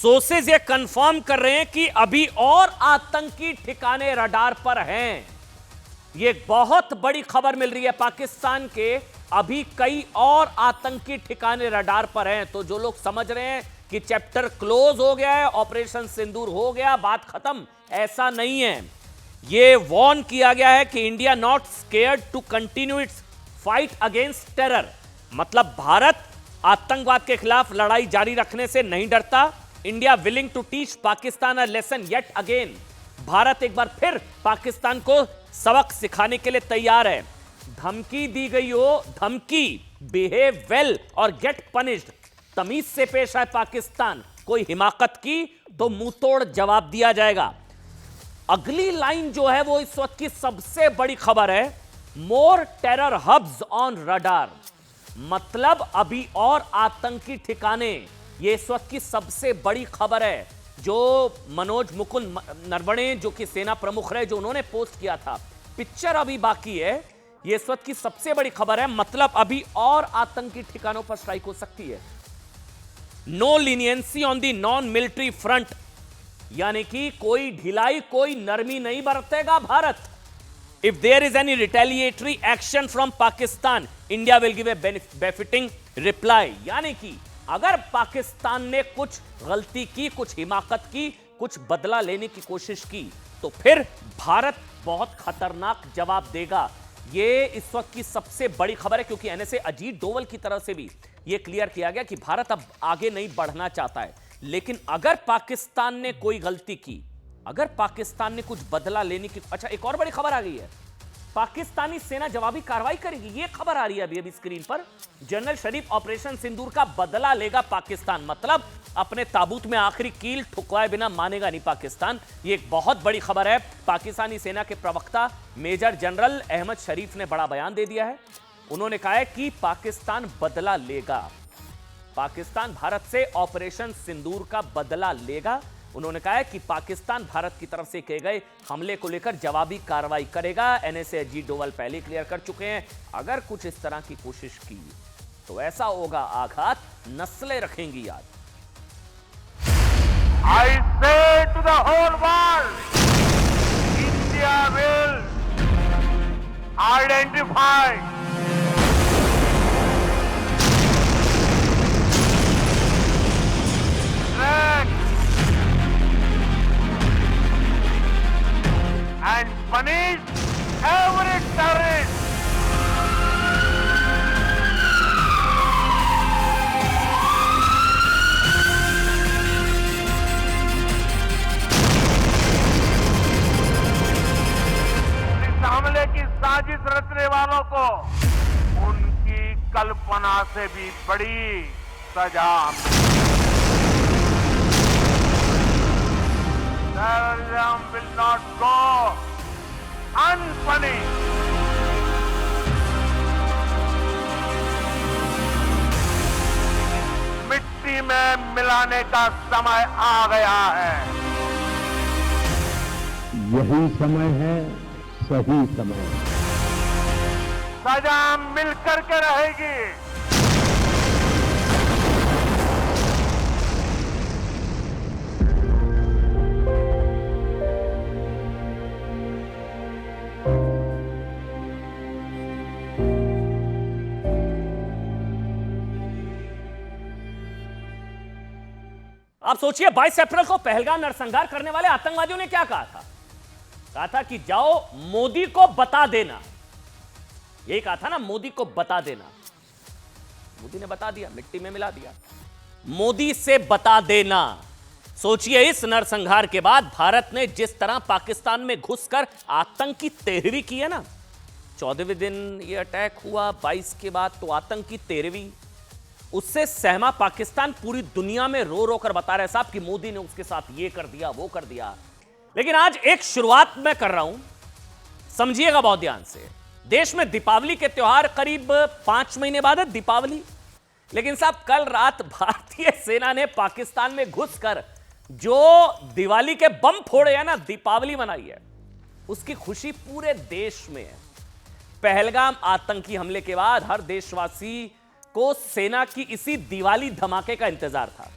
Sources ये confirm कर रहे हैं कि अभी और आतंकी ठिकाने रडार पर हैं। ये बहुत बड़ी खबर मिल रही है पाकिस्तान के, अभी कई और आतंकी ठिकाने रडार पर हैं। तो जो लोग समझ रहे हैं कि चैप्टर क्लोज हो गया है, ऑपरेशन सिंदूर हो गया, बात खत्म, ऐसा नहीं है। ये वार्न किया गया है कि India not scared to continue its fight against terror. मतलब भारत आतंकवाद के खिलाफ लड़ाई जारी रखने से नहीं डरता। India willing to teach Pakistan a lesson yet again. Bharat एक बार फिर पाकिस्तान को सबक सिखाने के लिए तैयार है। धमकी दी गई हो, धमकी, बिहेव वेल और गेट पनिश्ड, तमीज से पेश आए पाकिस्तान, कोई हिमाकत की तो मुंह तोड़ जवाब दिया जाएगा। अगली लाइन जो है वो इस वक्त की सबसे बड़ी खबर है, मोर टेरर हब्स ऑन रडार। मतलब अभी और आतंकी ठिकाने, ये इस वक्त की सबसे बड़ी खबर है जो मनोज मुकुंद नरवणे, जो कि सेना प्रमुख रहे, जो उन्होंने पोस्ट किया था। पिक्चर अभी बाकी है, ये इस वक्त की सबसे बड़ी खबर है। मतलब अभी और आतंकी ठिकानों पर स्ट्राइक हो सकती है। No leniency on the non military front, यानी कि कोई ढिलाई, कोई नरमी नहीं बरतेगा भारत। If there is any retaliatory action from Pakistan, India will give a befitting reply. यानी कि अगर पाकिस्तान ने कुछ गलती की, कुछ हिमाकत की, कुछ बदला लेने की कोशिश की, तो फिर भारत बहुत खतरनाक जवाब देगा। यह इस वक्त की सबसे बड़ी खबर है, क्योंकि एनएसए अजीत डोवल की तरफ से भी यह क्लियर किया गया कि भारत अब आगे नहीं बढ़ना चाहता है। लेकिन अगर पाकिस्तान ने कोई गलती की, अगर पाकिस्तान ने कुछ बदला लेने की, अच्छा एक और बड़ी खबर आ गई है, पाकिस्तानी सेना जवाबी कार्रवाई करेगी। यह खबर आ रही है अभी स्क्रीन पर। जनरल शरीफ ऑपरेशन सिंदूर का बदला लेगा पाकिस्तान। मतलब अपने ताबूत में आखिरी कील ठुकवाए बिना मानेगा नहीं पाकिस्तान। यह एक बहुत बड़ी खबर है। पाकिस्तानी सेना के प्रवक्ता मेजर जनरल अहमद शरीफ ने बड़ा बयान दे दिया है। उन्होंने कहा है कि पाकिस्तान बदला लेगा, पाकिस्तान भारत से ऑपरेशन सिंदूर का बदला लेगा। उन्होंने कहा है कि पाकिस्तान भारत की तरफ से किए गए हमले को लेकर जवाबी कार्रवाई करेगा। एनएसए अजीत डोवल पहले क्लियर कर चुके हैं, अगर कुछ इस तरह की कोशिश की तो ऐसा होगा आघात, नस्लें रखेंगी याद। I say to the whole world, India will identify track and punish every terrorist हमले की साजिश रचने वालों को उनकी कल्पना से भी बड़ी सजा। Terrorism will not go unpunished. मिट्टी में मिलाने का समय आ गया है। यही समय है, सही समय है। सजा मिलकर के रहेगी। आप सोचिए 22 अप्रैल को पहलगाम नरसंहार करने वाले आतंकवादियों ने क्या कहा था? कहा था कि जाओ मोदी को बता देना। यही कहा था ना, मोदी को बता देना। मोदी ने बता दिया, मिट्टी में मिला दिया। मोदी से बता देना। सोचिए इस नरसंहार के बाद भारत ने जिस तरह पाकिस्तान में घुसकर आतंकी तेरहवीं की है ना, 14वें दिन ये अटैक हुआ, 22 के बाद तो आतंकी तेरहवीं, उससे सहमा पाकिस्तान पूरी दुनिया में रो रो कर बता रहे साहब कि मोदी ने उसके साथ ये कर दिया, वो कर दिया। लेकिन आज एक शुरुआत मैं कर रहा हूं, समझिएगा बहुत ध्यान से। देश में दीपावली के त्योहार करीब 5 महीने बाद है दीपावली। लेकिन साहब कल रात भारतीय सेना ने पाकिस्तान में घुसकर जो दिवाली के बम फोड़े हैं ना, दीपावली मनाई है, उसकी खुशी पूरे देश में है। पहलगाम आतंकी हमले के बाद हर देशवासी को सेना की इसी दिवाली धमाके का इंतजार था।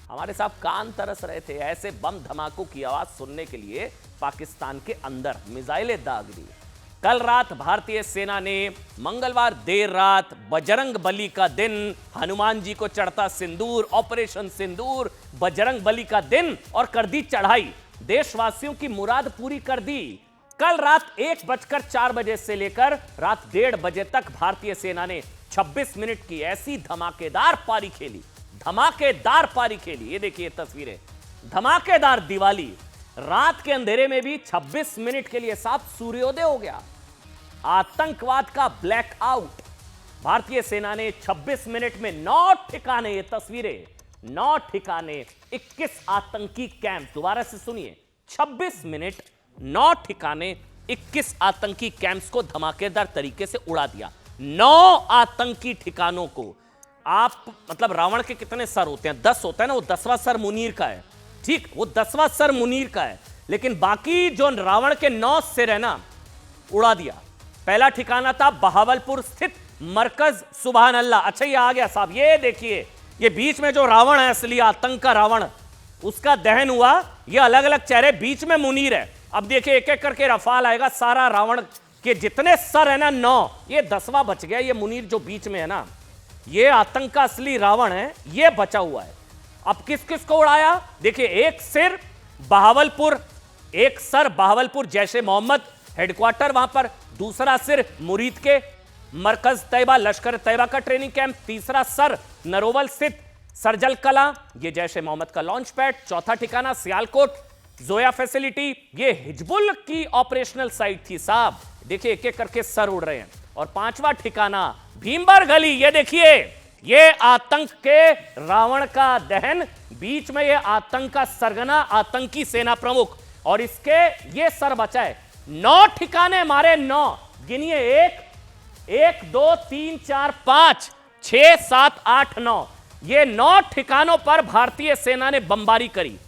हमारे साहब कान तरस रहे थे ऐसे बम धमाकों की आवाज सुनने के लिए। पाकिस्तान के अंदर मिसाइलें दाग दी। कल रात भारतीय सेना ने मंगलवार देर रात बजरंग बली का दिन, हनुमान जी को चढ़ता सिंदूर, ऑपरेशन सिंदूर, बजरंग बली का दिन, और कर दी चढ़ाई। देशवासियों की मुराद पूरी कर दी। कल रात 1:04 से लेकर रात 1:30 बजे तक भारतीय सेना ने 26 मिनट की ऐसी धमाकेदार पारी खेली, धमाकेदार पारी खेली। ये देखिए तस्वीरें, धमाकेदार दिवाली। रात के अंधेरे में भी 26 मिनट के लिए साफ सूर्योदय हो गया। आतंकवाद का ब्लैकआउट। भारतीय सेना ने 26 मिनट में 9 ठिकाने, ये तस्वीरें, 9 ठिकाने, 21 आतंकी कैंप। दोबारा से सुनिए, 26 मिनट, 9 ठिकाने, 21 आतंकी कैंप्स को धमाकेदार तरीके से उड़ा दिया। 9 आतंकी ठिकानों को। आप मतलब रावण के कितने सर होते हैं? 10 होता है ना, वो 10वां सर मुनीर का है। ठीक, वो 10वां सर मुनीर का है, लेकिन बाकी जो रावण के 9 सिर है ना, उड़ा दिया। पहला ठिकाना था बहावलपुर स्थित मरकज सुभान अल्लाह। अच्छा ये आ गया साहब, ये देखिए, ये बीच में जो रावण है, असली आतंक का रावण, उसका दहन हुआ। ये अलग अलग चेहरे, बीच में मुनीर है। अब देखिए एक एक करके रफाल आएगा, सारा रावण के जितने सर है ना 9, ये 10वां बच गया। ये मुनीर जो बीच में है ना, ये आतंक का असली रावण है, ये बचा हुआ है। अब किस किस को उड़ाया? देखिए, एक सिर बहावलपुर, एक सर बहावलपुर जैशे मोहम्मद हेडक्वार्टर, वहां पर दूसरा सिर मुरीद के मरकज तैयबा, लश्कर तैयबा का ट्रेनिंग कैंप, तीसरा सर नरोवल स्थित सरजल कला, ये जैशे मोहम्मद का लॉन्च पैड, चौथा ठिकाना सियालकोट जोया फैसिलिटी, ये हिजबुल की ऑपरेशनल साइट थी साहब। देखिए एक एक करके सर उड़ रहे हैं। और 5वां ठिकाना भीमबर गली, ये देखिए, ये आतंक के रावण का दहन, बीच में ये आतंक का सरगना, आतंकी सेना प्रमुख, और इसके ये सर बचाए। 9 ठिकाने मारे, 9 गिनिए, 1 2 3 4 5 6 7 8 9, ये 9 ठिकानों पर भारतीय सेना ने बमबारी करी।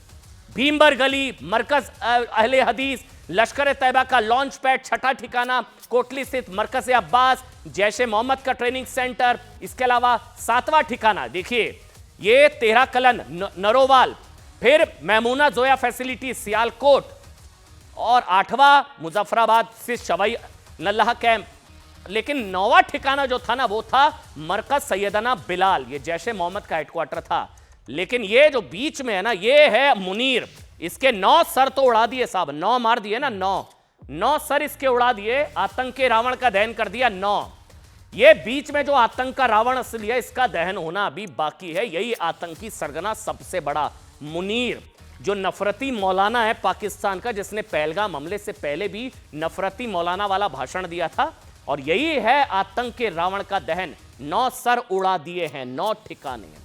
भीमबर गली, मरकज अहले हदीस, लश्कर तैयबा का लॉन्च पैड, छठा ठिकाना कोटली स्थित मरकज अब्बास, जैशे मोहम्मद का ट्रेनिंग सेंटर, इसके अलावा 7वां ठिकाना देखिए, ये 13 कलन नरोवाल, फिर मैमूना जोया फैसिलिटी सियालकोट, और 8वां मुजफ्फराबाद से शवाई नल्लाह कैंप। लेकिन 9वां ठिकाना जो था ना, वो था मरकज सैयदना बिलाल, ये जैशे मोहम्मद का हेडक्वार्टर था। लेकिन ये जो बीच में है ना, ये है मुनीर, इसके 9 सर तो उड़ा दिए साहब, 9 मार दिए ना, 9 सर इसके उड़ा दिए। आतंक के रावण का दहन कर दिया 9। ये बीच में जो आतंक का रावण असली है, इसका दहन होना अभी बाकी है। यही आतंकी सरगना सबसे बड़ा मुनीर, जो नफरती मौलाना है पाकिस्तान का, जिसने पहलगाम हमले से पहले भी नफरती मौलाना वाला भाषण दिया था। और यही है आतंक के रावण का दहन। 9 सर उड़ा दिए हैं, 9 ठिकाने।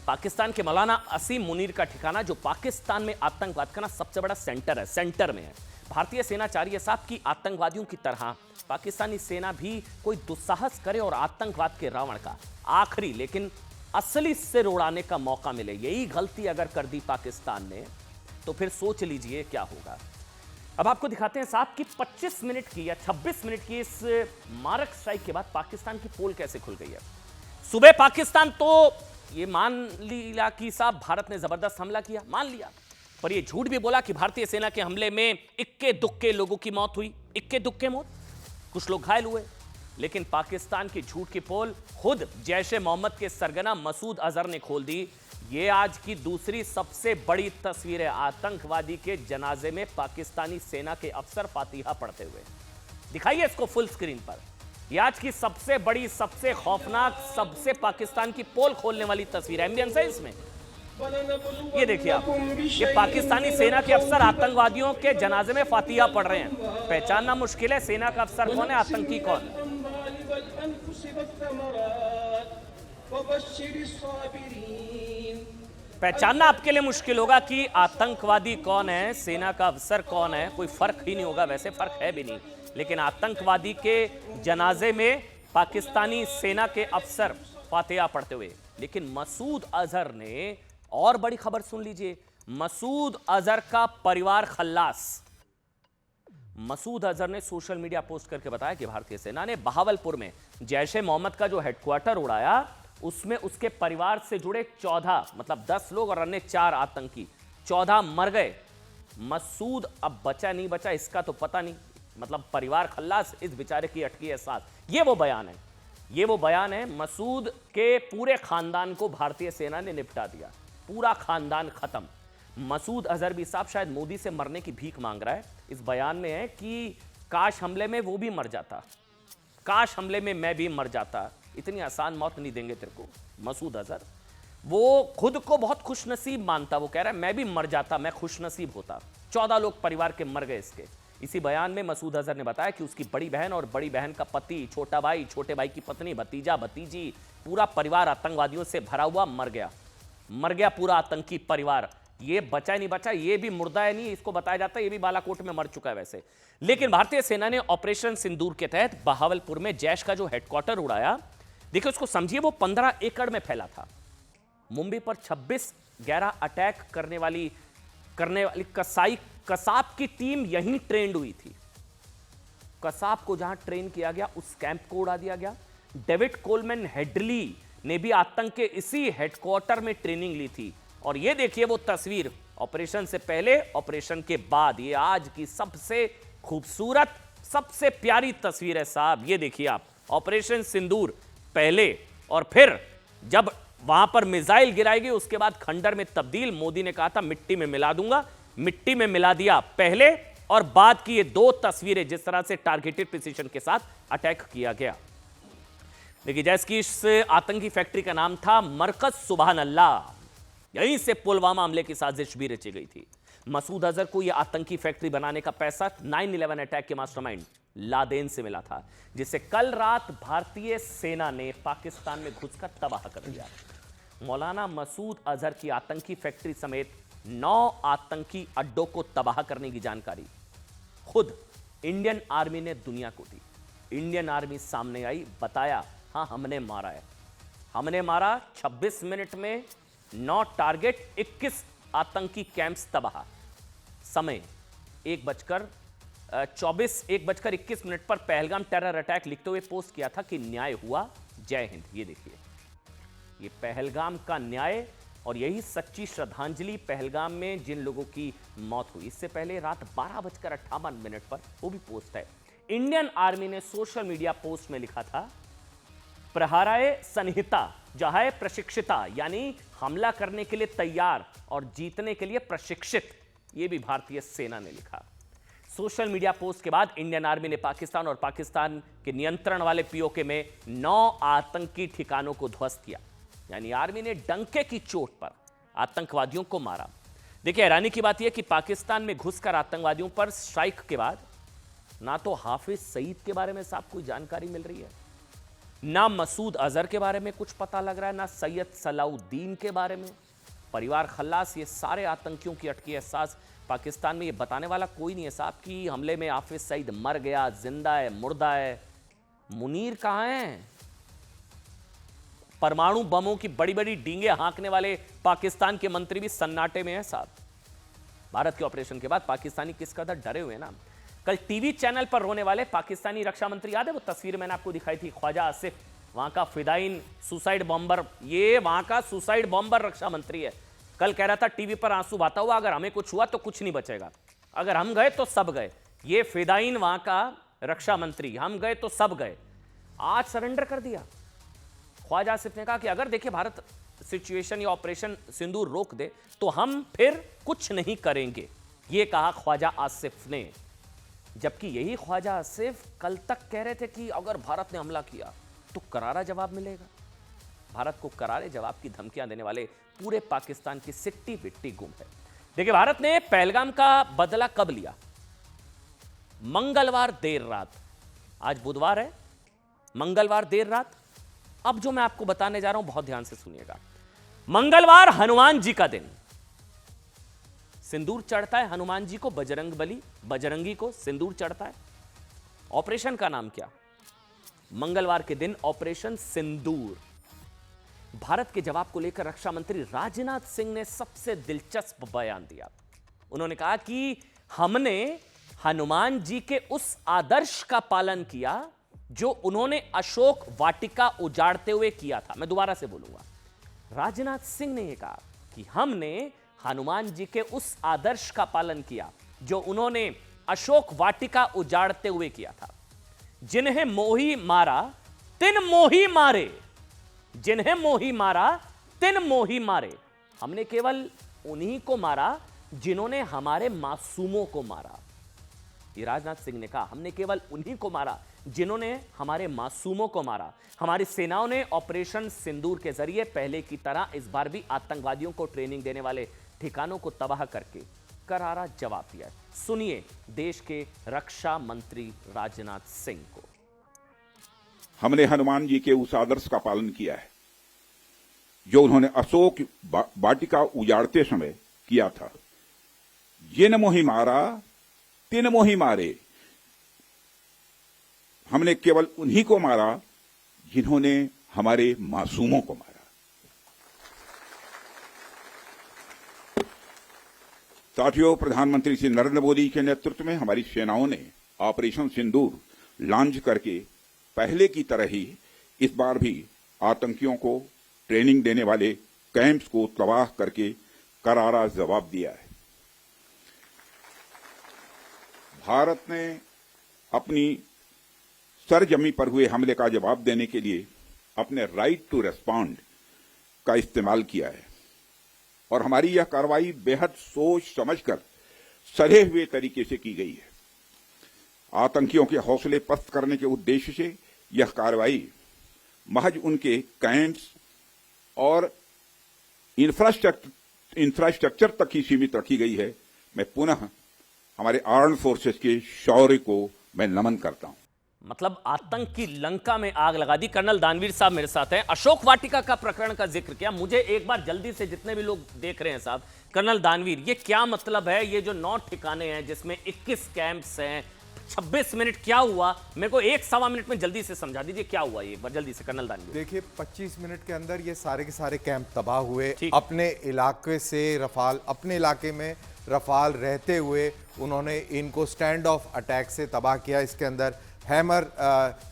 पाकिस्तान के मौलाना असीम मुनीर का ठिकाना, जो पाकिस्तान में आतंकवाद का ना सबसे बड़ा सेंटर है, सेंटर में है। भारतीय सेना चाह रही है साहब कि आतंकवादियों की तरह पाकिस्तानी सेना भी कोई दुस्साहस करे और आतंकवाद के रावण का आखिरी लेकिन असली सिर उड़ाने का मौका मिले। यही गलती अगर कर दी पाकिस्तान ने, तो फिर सोच लीजिए क्या होगा। अब आपको दिखाते हैं साहब कि 25 मिनट की या 26 मिनट की इस मारक स्ट्राइक के बाद पाकिस्तान की पोल कैसे खुल गई है। सुबह पाकिस्तान तो ये मान लिया कि साहब भारत ने जबरदस्त हमला किया, मान लिया, पर ये झूठ भी बोला कि भारतीय सेना के हमले में इक्के दुक्के लोगों की मौत हुई, इक्के दुक्के मौत, कुछ लोग घायल हुए। लेकिन पाकिस्तान की झूठ की पोल खुद जैशे मोहम्मद के सरगना मसूद अजहर ने खोल दी। ये आज की दूसरी सबसे बड़ी तस्वीर है आतंकवादी के जनाजे में पाकिस्तानी सेना के अफसर फातिहा पढ़ते हुए। दिखाइए इसको फुल स्क्रीन पर। ये आज की सबसे बड़ी, सबसे खौफनाक, सबसे पाकिस्तान की पोल खोलने वाली तस्वीर है। एम्बियंस है इसमें, ये देखिए आप, ये पाकिस्तानी सेना के अफसर आतंकवादियों के जनाजे में फातिहा पढ़ रहे हैं। पहचानना मुश्किल है सेना का अफसर कौन है, आतंकी कौन है। पहचानना आपके लिए मुश्किल होगा कि आतंकवादी कौन है, सेना का अफसर कौन है, कोई फर्क ही नहीं होगा, वैसे फर्क है भी नहीं। लेकिन आतंकवादी के जनाजे में पाकिस्तानी सेना के अफसर फातिहा पढ़ते हुए। लेकिन मसूद अजहर ने और बड़ी खबर सुन लीजिए, मसूद अजहर का परिवार खल्लास। मसूद अजहर ने सोशल मीडिया पोस्ट करके बताया कि भारतीय सेना ने बहावलपुर में जैशे मोहम्मद का जो हेडक्वार्टर उड़ाया, उसमें उसके परिवार से जुड़े 14 मतलब 10 लोग और अन्य 4 आतंकी 14 मर गए। मसूद अब बचा नहीं बचा इसका तो पता नहीं, मतलब परिवार खल्लास, इस बेचारे की अटकी है सांस। ये वो बयान है। मसूद के पूरे खानदान को भारतीय सेना ने निपटा दिया, पूरा खानदान खत्म। मसूद अजहर भी साहब शायद मोदी से मरने की भीख मांग रहा है। इस बयान में है कि काश हमले में वो भी मर जाता, काश हमले में मैं भी मर जाता, इतनी आसान मौत नहीं देंगे तेरे को। मसूद अजहर वो खुद को बहुत खुशनसीब मानता, वो कह रहा है मैं भी मर जाता, मैं खुशनसीब होता। 14 लोग परिवार के मर गए इसके। इसी बयान में मसूद अजहर ने बताया कि उसकी बड़ी बहन और बड़ी बहन का पति, छोटा भाई, छोटे भाई की पत्नी, भतीजा भतीजी, पूरा परिवार आतंकवादियों से भरा हुआ मर गया पूरा आतंकी परिवार। ये बचा नहीं बचा, ये भी मुर्दा है नहीं, इसको बताया जाता है ये भी बालाकोट में मर चुका है वैसे। लेकिन भारतीय सेना ने ऑपरेशन सिंदूर के तहत बहावलपुर में जैश का जो हेडक्वार्टर उड़ाया, देखिए उसको समझिए, वो 15 एकड़ में फैला था। मुंबई पर 26/11 अटैक करने वाली कसाब की टीम यहीं ट्रेंड हुई थी। कसाब को जहां ट्रेन किया गया उस कैंप को उड़ा दिया गया। डेविड कोलमैन हेडली ने भी आतंक के इसी हेडक्वार्टर में ट्रेनिंग ली थी। और ये देखिए वो तस्वीर, ऑपरेशन से पहले, ऑपरेशन के बाद। ये आज की सबसे खूबसूरत, सबसे प्यारी तस्वीर है साहब। ये देखिए आप, ऑपरेशन सिंदूर पहले, और फिर जब वहां पर मिसाइल गिराई गई उसके बाद खंडर में तब्दील। मोदी ने कहा था मिट्टी में मिला दूंगा, मिट्टी में मिला दिया। पहले और बाद की ये 2 तस्वीरें, जिस तरह से टारगेटेड प्रिसीजन के साथ अटैक किया गया। देखिए जैसे कि इस आतंकी फैक्ट्री का नाम था मरकज सुबहान अल्लाह, यहीं से पुलवामा हमले की साजिश भी रची गई थी। मसूद अजहर को यह आतंकी फैक्ट्री बनाने का पैसा 9/11 अटैक के मास्टरमाइंड लादेन से मिला था, जिसे कल रात भारतीय सेना ने पाकिस्तान में घुसकर तबाह कर दिया। मौलाना मसूद अजहर की आतंकी फैक्ट्री समेत 9 आतंकी अड्डों को तबाह करने की जानकारी खुद इंडियन आर्मी ने दुनिया को दी। इंडियन आर्मी सामने आई, बताया हाँ हमने मारा है, हमने मारा। 26 मिनट में 9 टारगेट, 21 आतंकी कैंप्स तबाह। समय 1:21 पर पहलगाम टेरर अटैक लिखते हुए पोस्ट किया था कि न्याय हुआ, जय हिंद। ये देखिए, ये पहलगाम का न्याय और यही सच्ची श्रद्धांजलि पहलगाम में जिन लोगों की मौत हुई। इससे पहले रात 12:58 पर वो भी पोस्ट है। इंडियन आर्मी ने सोशल मीडिया पोस्ट में लिखा था, प्रहाराए संहिता जहां प्रशिक्षिता, यानी हमला करने के लिए तैयार और जीतने के लिए प्रशिक्षित। यह भी भारतीय सेना ने लिखा। सोशल मीडिया पोस्ट के बाद इंडियन आर्मी ने पाकिस्तान और पाकिस्तान के नियंत्रण वाले पीओके में 9 आतंकी ठिकानों को ध्वस्त किया। यानी आर्मी ने डंके की चोट पर आतंकवादियों को मारा। देखिए हैरानी की बात यह कि पाकिस्तान में घुसकर आतंकवादियों पर स्ट्राइक के बाद ना तो हाफिज सईद के बारे में साफ कोई जानकारी मिल रही है, ना मसूद अजहर के बारे में कुछ पता लग रहा है, ना सैयद सलाउद्दीन के बारे में। परिवार खल्लास, ये सारे आतंकियों की अटकी एहसास पाकिस्तान में ये बताने वाला कोई नहीं है साहब कि हमले में हाफिज सईद मर गया, जिंदा है, मुर्दा है। मुनीर कहां है? परमाणु बमों की बड़ी बड़ी डींगे हाँकने वाले पाकिस्तान के मंत्री भी सन्नाटे में हैं साहब। भारत के ऑपरेशन के बाद पाकिस्तानी किस कदर डरे हुए ना। कल टीवी चैनल पर रोने वाले पाकिस्तानी रक्षा मंत्री, याद है वो तस्वीर मैंने आपको दिखाई थी, ख्वाजा आसिफ, वहां का फिदाइन सुसाइड बॉम्बर, ये वहां का सुसाइड बॉम्बर रक्षा मंत्री है। कल कह रहा था टीवी पर आंसू बहाता हुआ, अगर हमें कुछ हुआ तो कुछ नहीं बचेगा, अगर हम गए तो सब गए। ये फिदाइन वहां का रक्षा मंत्री, हम गए तो सब गए। आज सरेंडर कर दिया। ख्वाजा आसिफ ने कहा कि अगर देखिए भारत सिचुएशन या ऑपरेशन सिंदूर रोक दे तो हम फिर कुछ नहीं करेंगे, यह कहा ख्वाजा आसिफ ने। जबकि यही ख्वाजा आसिफ कल तक कह रहे थे कि अगर भारत ने हमला किया तो करारा जवाब मिलेगा। भारत को करारे जवाब की धमकियां देने वाले पूरे पाकिस्तान की सिट्टी बिट्टी गुम है। देखिए भारत ने पहलगाम का बदला कब लिया? मंगलवार देर रात। आज बुधवार है, मंगलवार देर रात। अब जो मैं आपको बताने जा रहा हूं बहुत ध्यान से सुनिएगा। मंगलवार हनुमान जी का दिन, सिंदूर चढ़ता है हनुमान जी को, बजरंगी को सिंदूर चढ़ता है। ऑपरेशन का नाम क्या? मंगलवार के दिन ऑपरेशन सिंदूर। भारत के जवाब को लेकर रक्षा मंत्री राजनाथ सिंह ने सबसे दिलचस्प बयान दिया। उन्होंने कहा कि हमने हनुमान जी के उस आदर्श का पालन किया जो उन्होंने अशोक वाटिका उजाड़ते हुए किया था। मैं दोबारा से बोलूंगा, राजनाथ सिंह ने यह कहा कि हमने हनुमान जी के उस आदर्श का पालन किया जो उन्होंने अशोक वाटिका उजाड़ते हुए किया था। जिन्हें मोही मारा तिन मोही मारे, जिन्हें मोही मारा तिन मोही मारे। हमने केवल उन्हीं को मारा जिन्होंने हमारे मासूमों को मारा। ये राजनाथ सिंह ने कहा, हमने केवल उन्हीं को मारा जिन्होंने हमारे मासूमों को मारा। हमारी सेनाओं ने ऑपरेशन सिंदूर के जरिए पहले की तरह इस बार भी आतंकवादियों को ट्रेनिंग देने वाले ठिकानों को तबाह करके करारा जवाब दिया। सुनिए देश के रक्षा मंत्री राजनाथ सिंह को। हमने हनुमान जी के उस आदर्श का पालन किया है जो उन्होंने अशोक वाटिका उजाड़ते समय किया था। जिन मोही मारा तिन मोही मारे। हमने केवल उन्हीं को मारा जिन्होंने हमारे मासूमों को मारा। साथियों, प्रधानमंत्री श्री नरेंद्र मोदी के नेतृत्व में हमारी सेनाओं ने ऑपरेशन सिंदूर लॉन्च करके पहले की तरह ही इस बार भी आतंकियों को ट्रेनिंग देने वाले कैंप्स को तबाह करके करारा जवाब दिया है। भारत ने अपनी सरजमी पर हुए हमले का जवाब देने के लिए अपने राइट टू रेस्पॉन्ड का इस्तेमाल किया है और हमारी यह कार्रवाई बेहद सोच समझकर सधे हुए तरीके से की गई है। आतंकियों के हौसले पस्त करने के उद्देश्य से यह कार्रवाई महज उनके कैंप्स और इंफ्रास्ट्रक्चर तक ही सीमित रखी गई है। मैं पुनः हमारे आर्म्ड फोर्सेस के शौर्य को मैं नमन करता हूं। मतलब आतंक की लंका में आग लगा दी। कर्नल दानवीर साहब मेरे साथ हैं। अशोक वाटिका का प्रकरण का जिक्र किया। मुझे एक बार जल्दी से, जितने भी लोग देख रहे हैं साहब, कर्नल दानवीर, ये क्या मतलब है? ये जो 9 ठिकाने हैं जिसमें 21 कैंप्स हैं, 26 मिनट क्या हुआ? मेरे को 1-1.25 मिनट में जल्दी से समझा दीजिए क्या हुआ ये एक बार जल्दी से कर्नल दानवीर। देखिए, 25 मिनट के अंदर ये सारे के सारे कैंप तबाह हुए। अपने इलाके से रफाल, अपने इलाके में रफाल रहते हुए उन्होंने इनको स्टैंड ऑफ अटैक से तबाह किया। इसके अंदर हैमर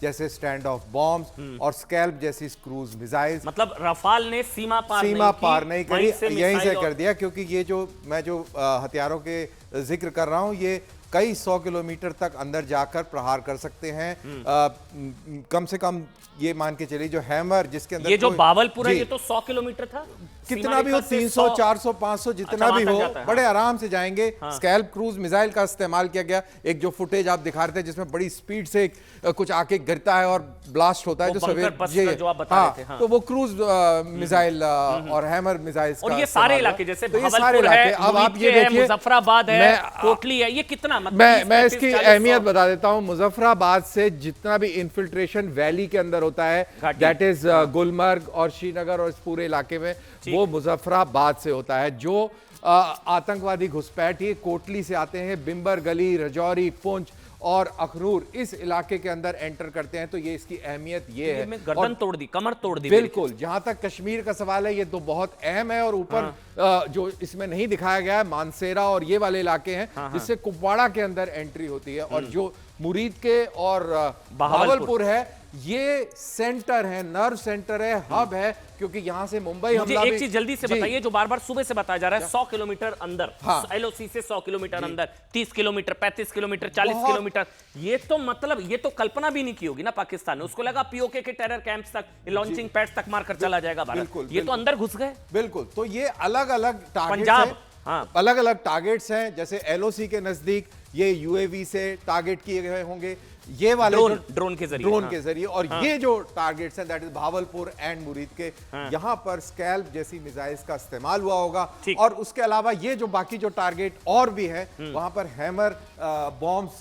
जैसे स्टैंड ऑफ बॉम्ब्स और स्कैल्प जैसी क्रूज मिसाइल्स। मतलब रफाल ने सीमा पार नहीं करी, यहीं से कर दिया। क्योंकि ये जो मैं जो हथियारों के जिक्र कर रहा हूं, ये कई 100 किलोमीटर तक अंदर जाकर प्रहार कर सकते हैं। कम से कम ये मान के चलिए जो हैमर जिसके अंदर ये जो बावलपुर है ये तो 100 किलोमीटर था। कितना भी हो, 300, 400, 500 जितना भी हो, बड़े आराम से जाएंगे। स्कैल्प क्रूज मिसाइल का इस्तेमाल किया गया। एक जो फुटेज आप दिखा रहे थे जिसमें बड़ी स्पीड से कुछ आके गिरता है और ब्लास्ट होता है, जो सवेरे तो वो क्रूज मिसाइल और हैमर मिसाइल्स। और ये सारे इलाके जैसे भावलपुर है, अब आप ये देखिए मुजफ्फराबाद है, कोटली है, ये कितना मतलब मैं इसकी अहमियत बता देता हूं। मुजफ्फराबाद से जितना भी इंफिल्ट्रेशन वैली के अंदर होता है, दैट इज गुलमर्ग और श्रीनगर और इस पूरे इलाके में, वो मुजफ्फराबाद से होता है। जो आतंकवादी घुसपैठ ये कोटली से आते हैं, बिंबर गली, रजौरी, पुंछ और अखनूर इस इलाके के अंदर एंटर करते हैं, तो ये इसकी अहमियत ये है। गर्दन तोड़ दी, कमर तोड़ दी। बिल्कुल। जहां तक कश्मीर का सवाल है, ये तो बहुत अहम है। और ऊपर जो इसमें नहीं दिखाया गया है, मानसेरा और ये वाले इलाके हैं जिससे कुपवाड़ा के अंदर एंट्री होती है। और जो मुरीद के और भावलपुर है, ये सेंटर है, नर्व सेंटर है, हब है, क्योंकि यहां से मुंबई हमला। एक चीज जल्दी से बताइए जो बार-बार सुबह से बताया जा रहा है, 100 किलोमीटर अंदर, एलओसी से 100 किलोमीटर अंदर, 30 किलोमीटर, 35 किलोमीटर, 40 किलोमीटर, ये तो मतलब ये तो कल्पना भी नहीं की होगी ना पाकिस्तान ने। उसको लगा पीओके के टेरर कैंप्स तक, लॉन्चिंग पैड्स तक मारकर चला जाएगा भारत। ये तो अंदर घुस गए। बिल्कुल। तो ये अलग-अलग टारगेट्स हैं, अलग-अलग टारगेट्स हैं। जैसे एलओसी के नजदीक ये यूएवी से टारगेट किए गए होंगे, ये वाले ड्रोन के जरिए। और ये जो टारगेट्स हैं, दैट इज भावलपुर एंड मुरीद के, यहां पर स्कैल्प जैसी मिसाइल्स का इस्तेमाल हुआ होगा। और उसके अलावा ये जो बाकी जो टारगेट और भी है, वहां पर हैमर बॉम्ब्स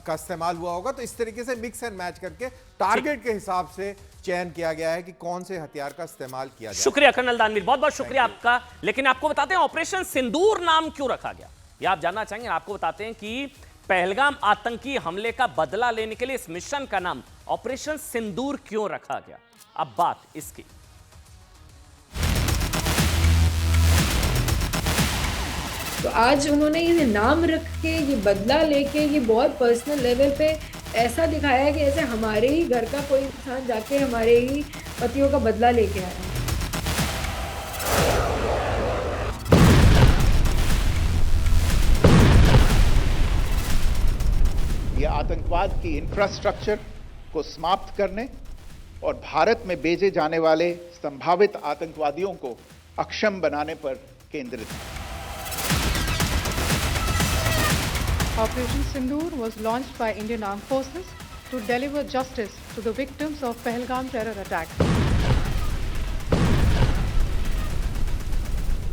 का इस्तेमाल हुआ होगा। तो इस तरीके से मिक्स एंड मैच करके टारगेट के हिसाब से चयन किया गया है कि कौन से हथियार का इस्तेमाल किया जाए। शुक्रिया कर्नल दानवीर, बहुत बहुत शुक्रिया आपका। लेकिन आपको बताते हैं ऑपरेशन सिंदूर नाम क्यों रखा गया, ये आप जानना चाहेंगे। आपको बताते हैं कि पहलगाम आतंकी हमले का बदला लेने के लिए इस मिशन का नाम ऑपरेशन सिंदूर क्यों रखा गया। अब बात इसकी। तो आज उन्होंने ये नाम रख के, ये बदला लेके, ये बहुत पर्सनल लेवल पे ऐसा दिखाया है कि जैसे हमारे ही घर का कोई इंसान जाके हमारे ही पतियों का बदला लेके आया है। ये आतंकवाद की इंफ्रास्ट्रक्चर को समाप्त करने और भारत में भेजे जाने वाले संभावित आतंकवादियों को अक्षम बनाने पर केंद्रित है। Operation Sindoor was launched by Indian Armed Forces to deliver justice to the victims of Pahalgam terror attack.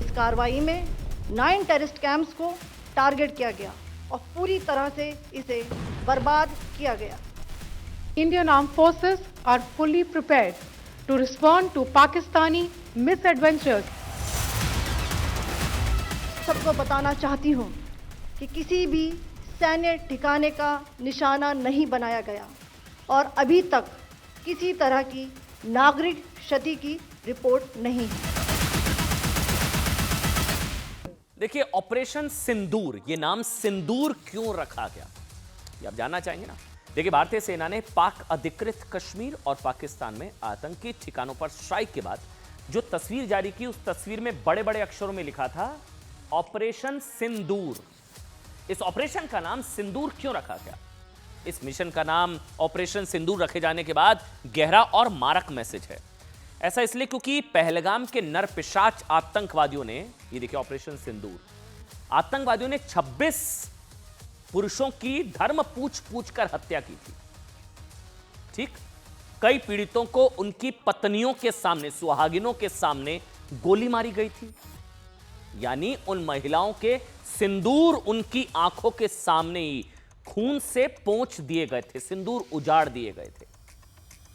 इस कार्रवाई में 9 टेररिस्ट कैंप्स को टारगेट किया गया और पूरी तरह से इसे बर्बाद किया गया। Indian Armed Forces are fully prepared to respond to Pakistani misadventures. सबको बताना चाहती हूँ कि किसी भी सैन्य ठिकाने का निशाना नहीं बनाया गया और अभी तक किसी तरह की नागरिक क्षति की रिपोर्ट नहीं है। देखिए, ऑपरेशन सिंदूर, ये नाम सिंदूर क्यों रखा गया, ये आप जानना चाहेंगे ना। देखिए, भारतीय सेना ने पाक अधिकृत कश्मीर और पाकिस्तान में आतंकी ठिकानों पर स्ट्राइक के बाद जो तस्वीर जारी की, उस तस्वीर में बड़े बड़े अक्षरों में लिखा था ऑपरेशन सिंदूर। इस ऑपरेशन का नाम सिंदूर क्यों रखा गया? इस मिशन का नाम ऑपरेशन सिंदूर रखे जाने के बाद गहरा और मारक मैसेज है। ऐसा इसलिए क्योंकि पहलगाम के नरपिशाच आतंकवादियों ने, ये देखिए ऑपरेशन सिंदूर, आतंकवादियों ने 26 पुरुषों की धर्म पूछ कर हत्या की थी। ठीक, कई पीड़ितों को उनकी पत्नियों के सामने, सुहागिनों के सामने गोली मारी गई थी। यानी उन महिलाओं के सिंदूर उनकी आंखों के सामने ही खून से पोंछ दिए गए थे, सिंदूर उजाड़ दिए गए थे।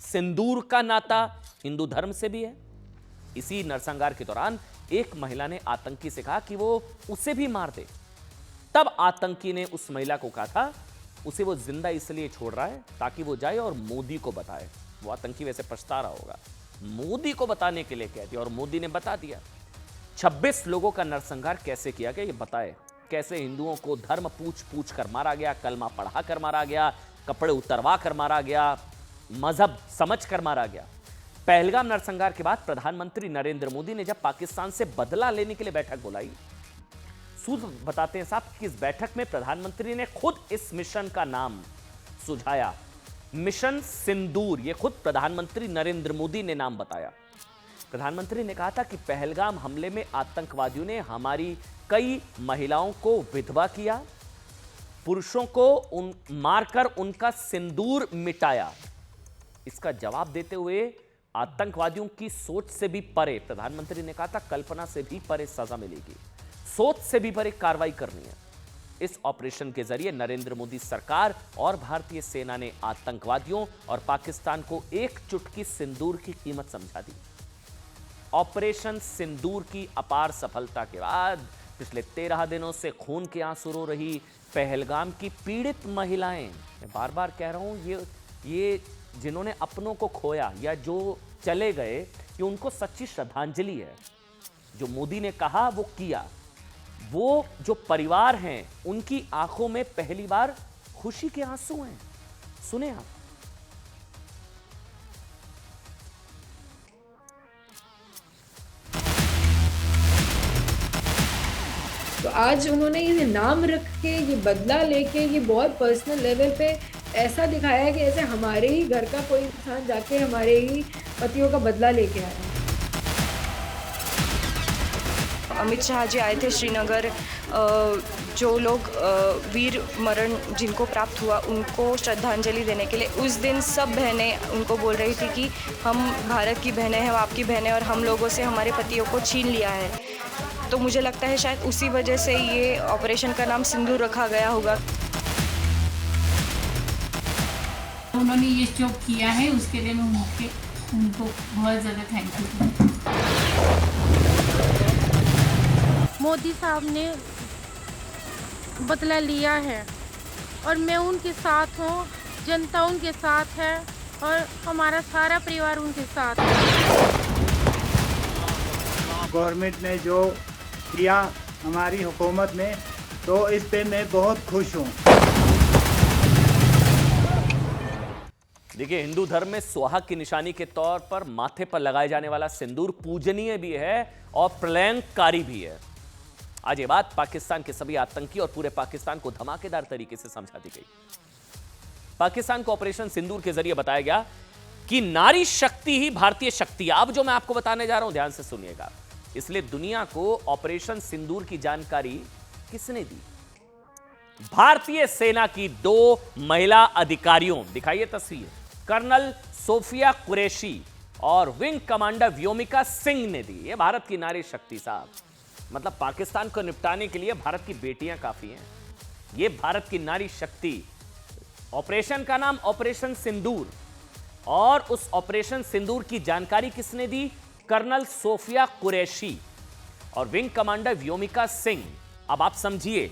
सिंदूर का नाता हिंदू धर्म से भी है। इसी नरसंहार के दौरान एक महिला ने आतंकी से कहा कि वो उसे भी मार दे। तब आतंकी ने उस महिला को कहा था उसे वो जिंदा इसलिए छोड़ रहा है ताकि वो जाए और मोदी को बताए। वो आतंकी वैसे पछता रहा होगा, मोदी को बताने के लिए कह दिया और मोदी ने बता दिया। 26 लोगों का नरसंहार कैसे किया गया ये बताए। कैसे हिंदुओं को धर्म पूछ कर मारा गया, कलमा पढ़ा कर मारा गया, कपड़े उतरवा कर मारा गया, मजहब समझ कर मारा गया। पहलगाम नरसंहार के बाद प्रधानमंत्री नरेंद्र मोदी ने जब पाकिस्तान से बदला लेने के लिए बैठक बुलाई, सूत्र बताते हैं साहब कि इस बैठक में प्रधानमंत्री ने खुद इस मिशन का नाम सुझाया, मिशन सिंदूर। ये खुद प्रधानमंत्री नरेंद्र मोदी ने नाम बताया। प्रधानमंत्री ने कहा था कि पहलगाम हमले में आतंकवादियों ने हमारी कई महिलाओं को विधवा किया, पुरुषों को मारकर उनका सिंदूर मिटाया। इसका जवाब देते हुए आतंकवादियों की सोच से भी परे, प्रधानमंत्री ने कहा था कल्पना से भी परे सजा मिलेगी, सोच से भी परे कार्रवाई करनी है। इस ऑपरेशन के जरिए नरेंद्र मोदी सरकार और भारतीय सेना ने आतंकवादियों और पाकिस्तान को एक चुटकी सिंदूर की कीमत समझा दी। ऑपरेशन सिंदूर की अपार सफलता के बाद पिछले 13 दिनों से खून के आंसू रो रही पहलगाम की पीड़ित महिलाएं, मैं बार बार कह रहा हूं, ये जिन्होंने अपनों को खोया या जो चले गए, ये उनको सच्ची श्रद्धांजलि है। जो मोदी ने कहा वो किया। वो जो परिवार हैं उनकी आंखों में पहली बार खुशी के आंसू हैं। सुने आप। तो आज उन्होंने ये नाम रख के, ये बदला लेके, ये बहुत पर्सनल लेवल पे ऐसा दिखाया है कि जैसे हमारे ही घर का कोई इंसान जाके हमारे ही पतियों का बदला लेके आया है। अमित शाह जी आए थे श्रीनगर, जो लोग वीर मरण जिनको प्राप्त हुआ उनको श्रद्धांजलि देने के लिए। उस दिन सब बहनें उनको बोल रही थी कि हम भारत की बहनें हैं, वो आपकी बहनें, और हम लोगों से हमारे पतियों को छीन लिया है। तो मुझे लगता है शायद उसी वजह से ये ऑपरेशन का नाम सिंदूर रखा गया होगा। उन्होंने ये जो किया है उसके लिए मैं उनको बहुत ज़्यादा थैंक यू। मोदी साहब ने बदला लिया है और मैं उनके साथ हूँ, जनता उनके साथ है और हमारा सारा परिवार उनके साथ है। गवर्नमेंट ने जो किया हमारी हुकूमत ने, तो इस पे मैं बहुत खुश हूँ। देखिए, हिंदू धर्म में सुहाग की निशानी के तौर पर माथे पर लगाए जाने वाला सिंदूर पूजनीय भी है और प्रलयंककारी भी है। आज ये बात पाकिस्तान के सभी आतंकी और पूरे पाकिस्तान को धमाकेदार तरीके से समझा दी गई। पाकिस्तान को ऑपरेशन सिंदूर के जरिए बताया गया कि नारी शक्ति ही भारतीय शक्ति। अब जो मैं आपको बताने जा रहा हूं, ध्यान से सुनिएगा। इसलिए दुनिया को ऑपरेशन सिंदूर की जानकारी किसने दी? भारतीय सेना की 2 महिला अधिकारियों, दिखाइए तस्वीर, कर्नल सोफिया कुरैशी और विंग कमांडर व्योमिका सिंह ने दी। ये भारत की नारी शक्ति साहब। मतलब पाकिस्तान को निपटाने के लिए भारत की बेटियां काफी हैं। ये भारत की नारी शक्ति। ऑपरेशन का नाम ऑपरेशन सिंदूर, और उस ऑपरेशन सिंदूर की जानकारी किसने दी? कर्नल सोफिया कुरैशी और विंग कमांडर व्योमिका सिंह। अब आप समझिए,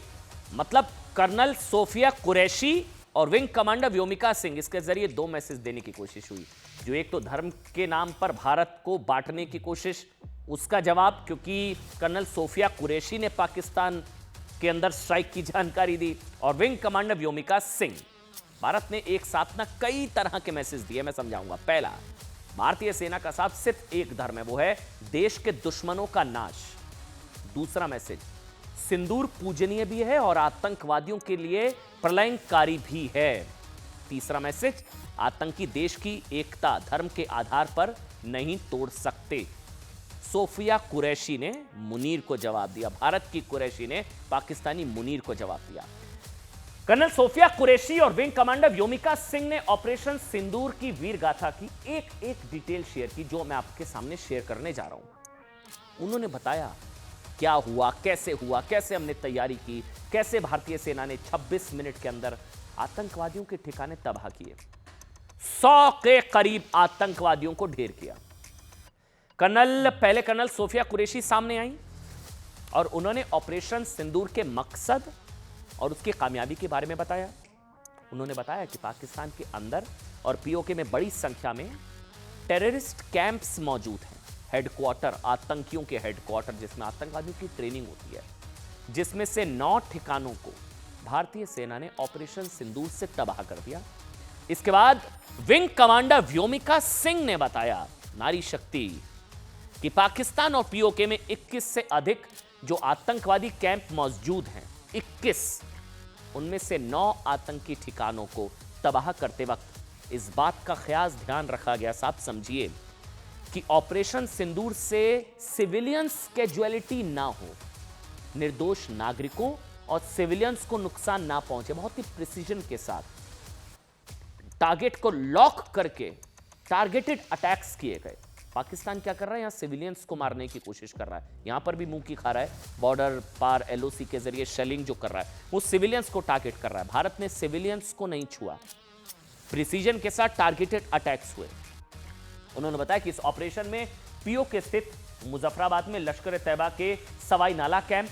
मतलब कर्नल सोफिया कुरैशी और विंग कमांडर व्योमिका सिंह, इसके जरिए 2 मैसेज देने की कोशिश हुई। जो एक तो धर्म के नाम पर भारत को बांटने की कोशिश, उसका जवाब, क्योंकि कर्नल सोफिया कुरैशी ने पाकिस्तान के अंदर स्ट्राइक की जानकारी दी, और विंग कमांडर व्योमिका सिंह। भारत ने एक साथ ना कई तरह के मैसेज दिए, मैं समझाऊंगा। पहला, भारतीय सेना का साथ सिर्फ एक धर्म है, वो है देश के दुश्मनों का नाश। दूसरा मैसेज, सिंदूर पूजनीय भी है और आतंकवादियों के लिए प्रलयंककारी भी है। तीसरा मैसेज, आतंकी देश की एकता धर्म के आधार पर नहीं तोड़ सकते। सोफिया कुरैशी ने मुनीर को जवाब दिया। भारत की कुरैशी ने पाकिस्तानी मुनीर को जवाब दिया। कर्नल सोफिया कुरैशी और विंग कमांडर व्योमिका सिंह ने ऑपरेशन सिंदूर की वीर गाथा की एक डिटेल शेयर की, जो मैं आपके सामने शेयर करने जा रहा हूं। उन्होंने बताया क्या हुआ, कैसे हमने तैयारी की, कैसे भारतीय सेना ने 26 मिनट के अंदर आतंकवादियों के ठिकाने तबाह किए। 100 के करीब आतंकवादियों को ढेर किया। पहले कर्नल सोफिया कुरैशी सामने आई और उन्होंने ऑपरेशन सिंदूर के मकसद और उसकी कामयाबी के बारे में बताया। उन्होंने बताया कि पाकिस्तान के अंदर और पीओके में बड़ी संख्या में टेररिस्ट कैंप्स मौजूद हैं, हेडक्वार्टर, आतंकियों के हेडक्वार्टर, जिसमें आतंकवादियों की ट्रेनिंग होती है, जिसमें से 9 ठिकानों को भारतीय सेना ने ऑपरेशन सिंदूर से तबाह कर दिया। इसके बाद विंग कमांडर व्योमिका सिंह ने बताया, नारी शक्ति, कि पाकिस्तान और पीओके में 21 से अधिक जो आतंकवादी कैंप मौजूद हैं, 21, उनमें से 9 आतंकी ठिकानों को तबाह करते वक्त इस बात का खास ध्यान रखा गया, साहब समझिए, कि ऑपरेशन सिंदूर से सिविलियंस कैजुअलिटी ना हो, निर्दोष नागरिकों और सिविलियंस को नुकसान ना पहुंचे। बहुत ही प्रिसीजन के साथ टारगेट को लॉक करके टारगेटेड अटैक्स किए गए। पाकिस्तान क्या कर रहा है? यहां सिविलियंस को मारने की कोशिश कर रहा है, यहां पर भी मुंह की खा रहा है। बॉर्डर पार एलओसी के जरिए शेलिंग जो कर रहा है, वो सिविलियंस को टारगेट कर रहा है। भारत ने सिविलियंस को नहीं छुआ, प्रिसीजन के साथ टारगेटेड अटैक्स हुए। उन्होंने बताया कि इस ऑपरेशन में पीओके स्थित मुजफ्फराबाद में लश्कर तैयबा के सवाई नाला कैंप,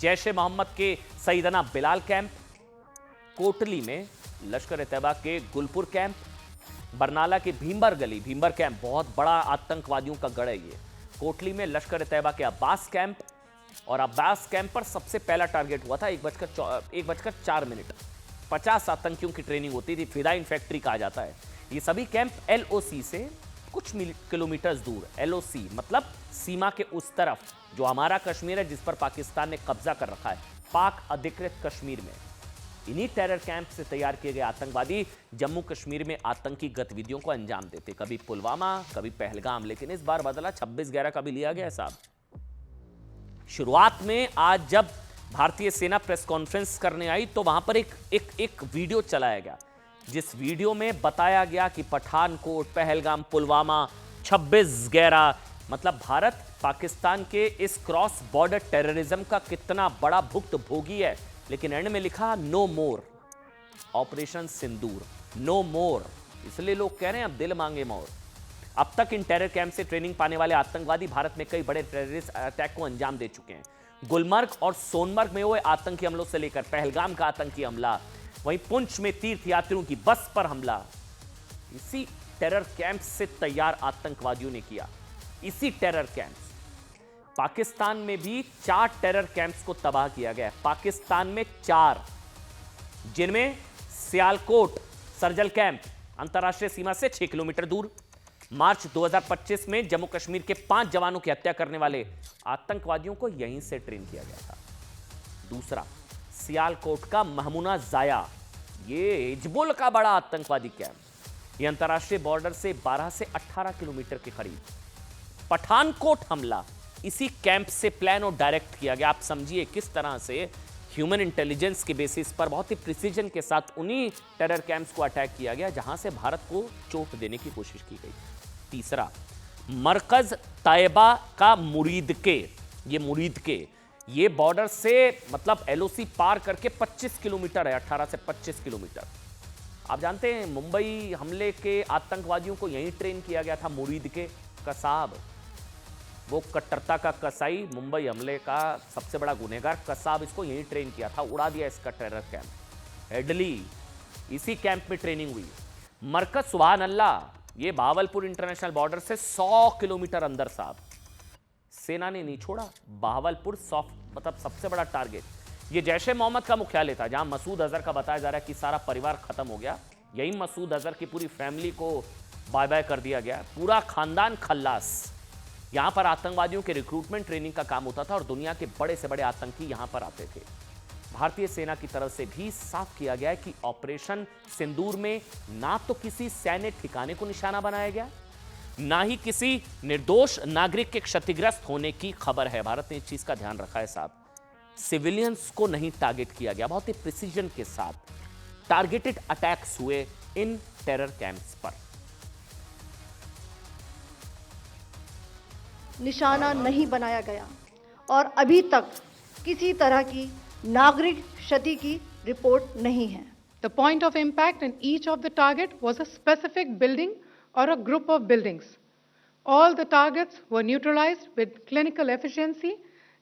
जैश ए मोहम्मद के सईदना बिलाल कैंप, कोटली में लश्कर तैयबा के गुलपुर कैंप, बरनाला के भीमबर कैंप, बहुत बड़ा आतंकवादियों का गढ़ है ये। कोटली में लश्कर तैयबा के अब्बास कैंप, और अब्बास कैंप पर सबसे पहला टारगेट हुआ था 1:04। 50 आतंकियों की ट्रेनिंग होती थी, फिदाइन फैक्ट्री कहा जाता है। ये सभी कैंप एलओसी से कुछ किलोमीटर दूर, एलओसी मतलब सीमा के उस तरफ, जो हमारा कश्मीर है जिस पर पाकिस्तान ने कब्जा कर रखा है, पाक अधिकृत कश्मीर में। इन्हीं टेरर कैंप से तैयार किए गए आतंकवादी जम्मू कश्मीर में आतंकी गतिविधियों को अंजाम देते, कभी पुलवामा, कभी पहलगाम, लेकिन इस बार बदला 26/11 का भी लिया गया साहब। शुरुआत में आज जब भारतीय सेना प्रेस कॉन्फ्रेंस करने आई तो वहां पर एक वीडियो चलाया गया, जिस वीडियो में बताया गया कि पठानकोट, पहलगाम, पुलवामा 26/11, मतलब भारत पाकिस्तान के इस क्रॉस बॉर्डर टेररिज्म का कितना बड़ा भुक्तभोगी है। लेकिन एंड में लिखा नो मोर, ऑपरेशन सिंदूर, नो मोर। इसलिए लोग कह रहे हैं अब दिल मांगे मोर। अब तक इन टेरर कैंप से ट्रेनिंग पाने वाले आतंकवादी भारत में कई बड़े टेररिस्ट अटैक को अंजाम दे चुके हैं। गुलमर्ग और सोनमर्ग में हुए आतंकी हमलों से लेकर पहलगाम का आतंकी हमला, वहीं पुंछ में तीर्थयात्रियों की बस पर हमला, इसी टेरर कैंप से तैयार आतंकवादियों ने किया। इसी टेरर कैंप, पाकिस्तान में भी 4 टेरर कैंप्स को तबाह किया गया है। पाकिस्तान में 4, जिनमें सियालकोट सर्जिकल कैंप, अंतर्राष्ट्रीय सीमा से 6 किलोमीटर दूर। मार्च 2025 में जम्मू कश्मीर के 5 जवानों की हत्या करने वाले आतंकवादियों को यहीं से ट्रेन किया गया था। दूसरा, सियालकोट का महमूना जाया, ये हिजबुल का बड़ा आतंकवादी कैंप। ये अंतर्राष्ट्रीय बॉर्डर से 12 से 18 किलोमीटर के करीब। पठानकोट हमला इसी कैंप से प्लान और डायरेक्ट किया गया। आप समझिए किस तरह से ह्यूमन इंटेलिजेंस के बेसिस पर बहुत ही प्रिसीजन के साथ उन्हीं टेरर कैंप्स को अटैक किया गया जहां से भारत को चोट देने की कोशिश की गई। तीसरा, मरकज तैयबा का मुरीद के ये बॉर्डर से मतलब एलओसी पार करके 25 किलोमीटर है, 18 से 25 किलोमीटर। आप जानते हैं मुंबई हमले के आतंकवादियों को यहीं ट्रेन किया गया था। मुरीद के कसाब, वो कट्टरता का कसाई, मुंबई हमले का सबसे बड़ा गुनहगार कसाब, इसको यहीं ट्रेन किया था, उड़ा दिया इसका टेरर कैंप। हेडली, इसी कैंप में ट्रेनिंग हुई। मरकज सुभान अल्लाह, ये बहावलपुर इंटरनेशनल बॉर्डर से 100 किलोमीटर अंदर साहब। सेना ने नहीं छोड़ा, बहावलपुर मतलब सबसे बड़ा टारगेट। ये जैश ए मोहम्मद का मुख्यालय था जहां मसूद अजहर का बताया जा रहा है कि सारा परिवार खत्म हो गया। यही मसूद अजहर की पूरी फैमिली को बाय बाय कर दिया गया, पूरा खानदान खल्लास। यहां पर आतंकवादियों के रिक्रूटमेंट ट्रेनिंग का काम होता था और दुनिया के बड़े से बड़े आतंकी यहां पर आते थे। भारतीय सेना की तरफ से भी साफ किया गया है कि ऑपरेशन सिंदूर में ना तो किसी सैन्य ठिकाने को निशाना बनाया गया, ना ही किसी निर्दोष नागरिक के क्षतिग्रस्त होने की खबर है। भारत ने इस चीज का ध्यान रखा है साहब। सिविलियंस को नहीं टारगेट किया गया, बहुत ही प्रिसीजन के साथ टारगेटेड अटैक्स हुए इन टेरर कैंप्स पर। निशाना नहीं बनाया गया और अभी तक किसी तरह की नागरिक क्षति की रिपोर्ट नहीं है। The point of impact in each of the target was a specific building or a group of buildings. All the targets were neutralized with clinical efficiency,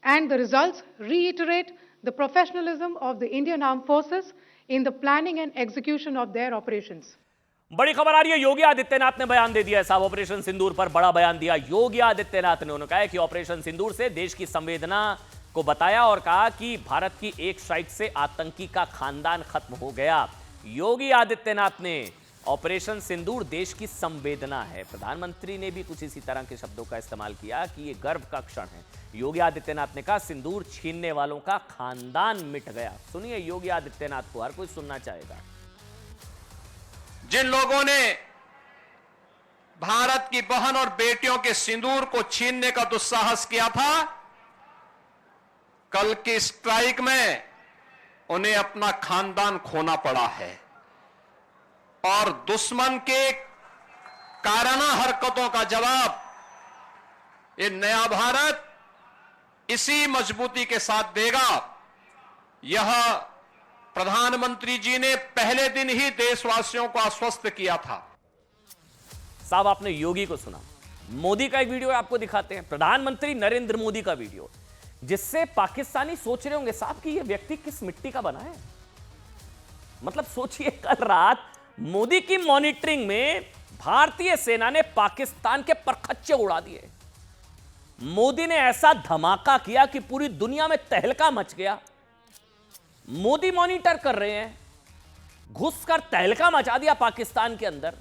and the results reiterate the professionalism of the Indian Armed Forces in the planning and execution of their operations. बड़ी खबर आ रही है, योगी आदित्यनाथ ने बयान दे दिया है साहब। Operation सिंदूर पर बड़ा बयान दिया योगी आदित्यनाथ ने। उन्होंने कहा है कि ऑपरेशन सिंदूर से देश की संवेदना को बताया और कहा कि भारत की एक स्ट्राइक से आतंकी का खानदान खत्म हो गया। योगी आदित्यनाथ ने ऑपरेशन सिंदूर देश की संवेदना है। प्रधानमंत्री ने भी कुछ इसी तरह के शब्दों का इस्तेमाल किया कि यह गर्व का क्षण है। योगी आदित्यनाथ ने कहा सिंदूर छीनने वालों का खानदान मिट गया। सुनिए योगी आदित्यनाथ को, हर कोई सुनना चाहेगा। जिन लोगों ने भारत की बहन और बेटियों के सिंदूर को छीनने का दुस्साहस किया था, कल की स्ट्राइक में उन्हें अपना खानदान खोना पड़ा है। और दुश्मन के कायराना हरकतों का जवाब ये नया भारत इसी मजबूती के साथ देगा। यह प्रधानमंत्री जी ने पहले दिन ही देशवासियों को आश्वस्त किया था। साहब आपने योगी को सुना, मोदी का एक वीडियो आपको दिखाते हैं, प्रधानमंत्री नरेंद्र मोदी का वीडियो, जिससे पाकिस्तानी सोच रहे होंगे साहब कि यह व्यक्ति किस मिट्टी का बना है। मतलब सोचिए, कल रात मोदी की मॉनिटरिंग में भारतीय सेना ने पाकिस्तान के परखच्चे उड़ा दिए। मोदी ने ऐसा धमाका किया कि पूरी दुनिया में तहलका मच गया। मोदी मॉनिटर कर रहे हैं, घुसकर तहलका मचा दिया पाकिस्तान के अंदर।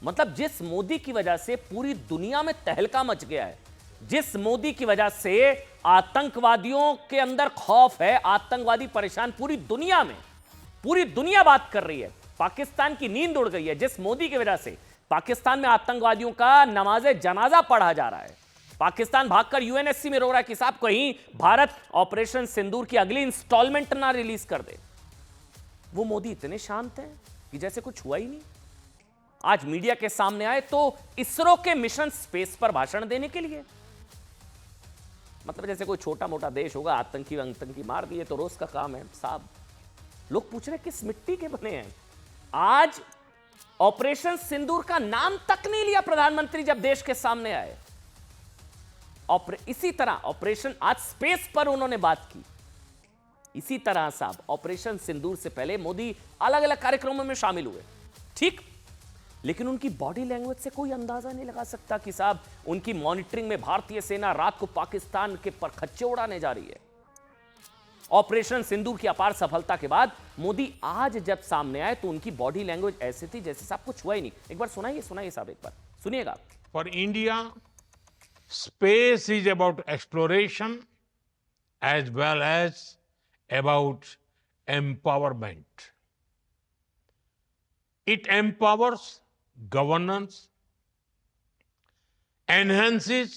मतलब जिस मोदी की वजह से पूरी दुनिया में तहलका मच गया है, जिस मोदी की वजह से आतंकवादियों के अंदर खौफ है, आतंकवादी परेशान, पूरी दुनिया में, पूरी दुनिया बात कर रही है, पाकिस्तान की नींद उड़ गई है, जिस मोदी की वजह से पाकिस्तान में आतंकवादियों का नमाज़े जनाजा पढ़ा जा रहा है। पाकिस्तान भागकर यूएनएससी में रो रहा है कि साहब कहीं भारत ऑपरेशन सिंदूर की अगली इंस्टॉलमेंट ना रिलीज कर दे। वो मोदी इतने शांत हैं कि जैसे कुछ हुआ ही नहीं। आज मीडिया के सामने आए तो इसरो के मिशन स्पेस पर भाषण देने के लिए, मतलब जैसे कोई छोटा मोटा देश होगा, आतंकी मार दिए तो रोज का काम है साहब। लोग पूछ रहे किस मिट्टी के बने हैं। आज ऑपरेशन सिंदूर का नाम तक नहीं लिया प्रधानमंत्री जब देश के सामने आए। इसी तरह ऑपरेशन, आज स्पेस पर उन्होंने बात की। इसी तरह साहब ऑपरेशन सिंदूर से पहले मोदी अलग अलग कार्यक्रमों में शामिल हुए, ठीक, लेकिन उनकी बॉडी लैंग्वेज से कोई अंदाजा नहीं लगा सकता कि साहब उनकी मॉनिटरिंग में भारतीय सेना रात को पाकिस्तान के परखच्चे उड़ाने जा रही है। ऑपरेशन सिंदूर की अपार सफलता के बाद मोदी आज जब सामने आए तो उनकी बॉडी लैंग्वेज ऐसी थी जैसे साहब कुछ हुआ ही नहीं। एक बार सुनाइए साहब, एक बार सुनिएगा। For India space is about exploration as well as about empowerment. It empowers governance, enhances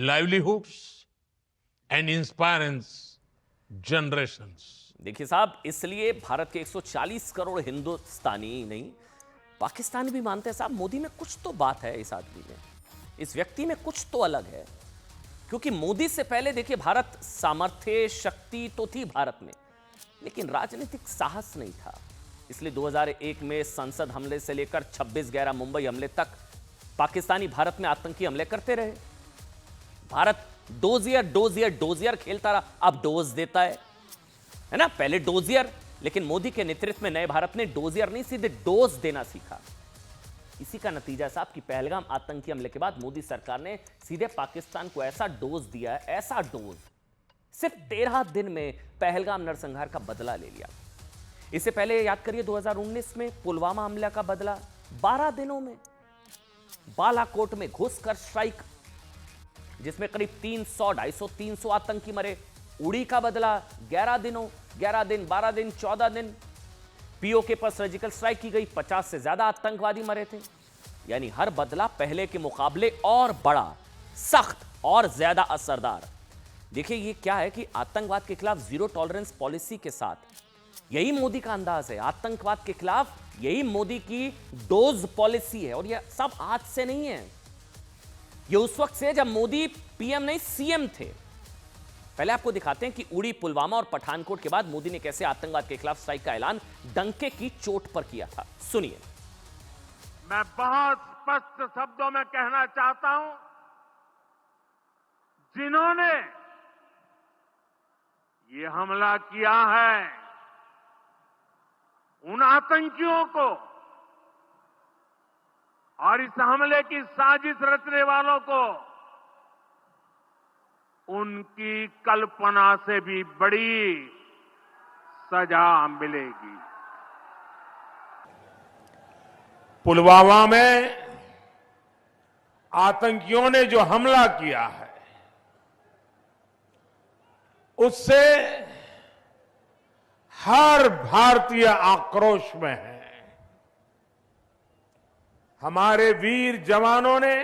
livelihoods and inspires generations. देखिए साहब, इसलिए भारत के 140 करोड़ हिंदुस्तानी ही नहीं, पाकिस्तानी भी मानते हैं साहब मोदी में कुछ तो बात है, इस आदमी में, इस व्यक्ति में कुछ तो अलग है। क्योंकि मोदी से पहले देखिए भारत सामर्थ्य शक्ति तो थी भारत में, लेकिन राजनीतिक साहस नहीं था। इसलिए 2001 में संसद हमले से लेकर 26/11 मुंबई हमले तक पाकिस्तानी भारत में आतंकी हमले करते रहे। भारत डोजियर खेलता रहा, अब डोज देता है ना। पहले डोजियर, लेकिन मोदी के नेतृत्व में नए भारत ने डोजियर नहीं सीधे डोज देना सीखा। इसी का नतीजा साहब कि पहलगाम आतंकी हमले के बाद मोदी सरकार ने सीधे पाकिस्तान को ऐसा डोज दिया है, ऐसा डोज, सिर्फ 13 दिन में पहलगाम नरसंहार का बदला ले लिया। इससे पहले याद करिए 2019 में पुलवामा हमले का बदला 12 दिनों में, बालाकोट में घुसकर स्ट्राइक जिसमें करीब 300 आतंकी मरे। उड़ी का बदला 11 दिन, 12 दिन, 14 दिन पीओके पर सर्जिकल स्ट्राइक की गई, 50 से ज्यादा आतंकवादी मरे थे। यानी हर बदला पहले के मुकाबले और बड़ा, सख्त और ज्यादा असरदार। देखिए ये क्या है कि आतंकवाद के खिलाफ जीरो टॉलरेंस पॉलिसी के साथ यही मोदी का अंदाज है। आतंकवाद के खिलाफ यही मोदी की डोज पॉलिसी है। और यह सब आज से नहीं है, ये उस वक्त से जब मोदी पीएम नहीं सीएम थे। पहले आपको दिखाते हैं कि उड़ी, पुलवामा और पठानकोट के बाद मोदी ने कैसे आतंकवाद के खिलाफ स्ट्राइक का ऐलान डंके की चोट पर किया था। सुनिए। मैं बहुत स्पष्ट शब्दों में कहना चाहता हूं, जिन्होंने ये हमला किया है उन आतंकियों को और इस हमले की साजिश रचने वालों को उनकी कल्पना से भी बड़ी सजा मिलेगी। पुलवामा में आतंकियों ने जो हमला किया है उससे हर भारतीय आक्रोश में है। हमारे वीर जवानों ने